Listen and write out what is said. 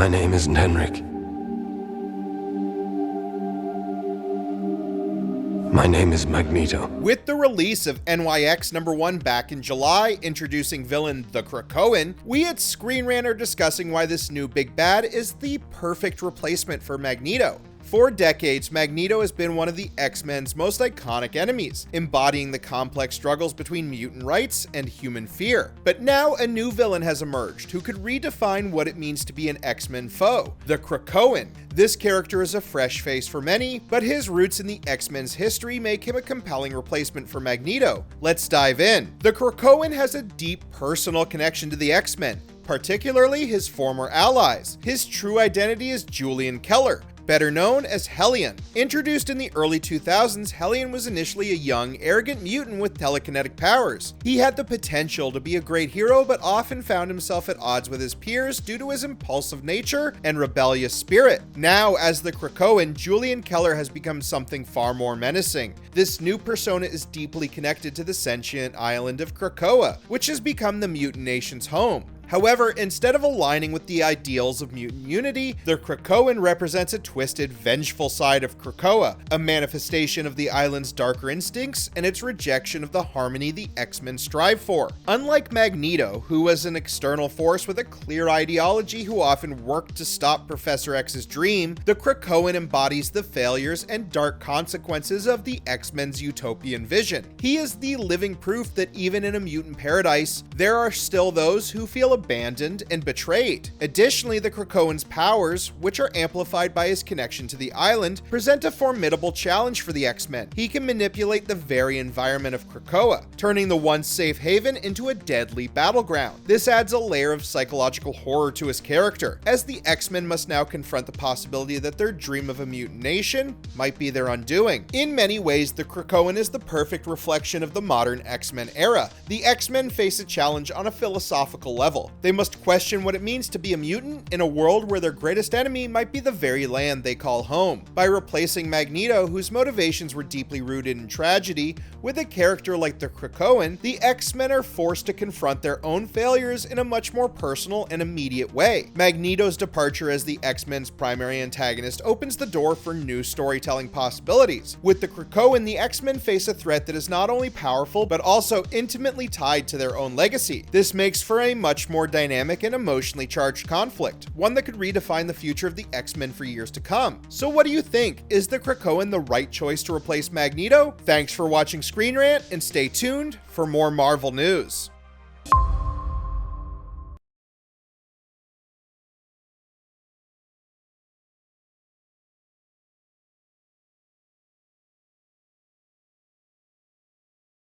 My name isn't Henrik. My name is Magneto. With the release of NYX #1 back in July, introducing villain the Krakoan, we at Screen Rant are discussing why this new big bad is the perfect replacement for Magneto. For decades, Magneto has been one of the X-Men's most iconic enemies, embodying the complex struggles between mutant rights and human fear. But now a new villain has emerged who could redefine what it means to be an X-Men foe, the Krakoan. This character is a fresh face for many, but his roots in the X-Men's history make him a compelling replacement for Magneto. Let's dive in. The Krakoan has a deep personal connection to the X-Men, particularly his former allies. His true identity is Julian Keller, better known as Hellion. Introduced in the early 2000s, Hellion was initially a young, arrogant mutant with telekinetic powers. He had the potential to be a great hero, but often found himself at odds with his peers due to his impulsive nature and rebellious spirit. Now, as the Krakoan, Julian Keller has become something far more menacing. This new persona is deeply connected to the sentient island of Krakoa, which has become the mutant nation's home. However, instead of aligning with the ideals of mutant unity, the Krakoan represents a twisted, vengeful side of Krakoa, a manifestation of the island's darker instincts and its rejection of the harmony the X-Men strive for. Unlike Magneto, who was an external force with a clear ideology who often worked to stop Professor X's dream, the Krakoan embodies the failures and dark consequences of the X-Men's utopian vision. He is the living proof that even in a mutant paradise, there are still those who feel abandoned and betrayed. Additionally, the Krakoan's powers, which are amplified by his connection to the island, present a formidable challenge for the X-Men. He can manipulate the very environment of Krakoa, turning the once safe haven into a deadly battleground. This adds a layer of psychological horror to his character, as the X-Men must now confront the possibility that their dream of a mutant nation might be their undoing. In many ways, the Krakoan is the perfect reflection of the modern X-Men era. The X-Men face a challenge on a philosophical level. They must question what it means to be a mutant in a world where their greatest enemy might be the very land they call home. By replacing Magneto, whose motivations were deeply rooted in tragedy, with a character like the Krakoan, the X-Men are forced to confront their own failures in a much more personal and immediate way. Magneto's departure as the X-Men's primary antagonist opens the door for new storytelling possibilities. With the Krakoan, the X-Men face a threat that is not only powerful, but also intimately tied to their own legacy. This makes for a much more dynamic and emotionally charged conflict, one that could redefine the future of the X-Men for years to come. So what do you think? Is the Krakoan the right choice to replace Magneto? Thanks for watching Screen Rant, and stay tuned for more Marvel news.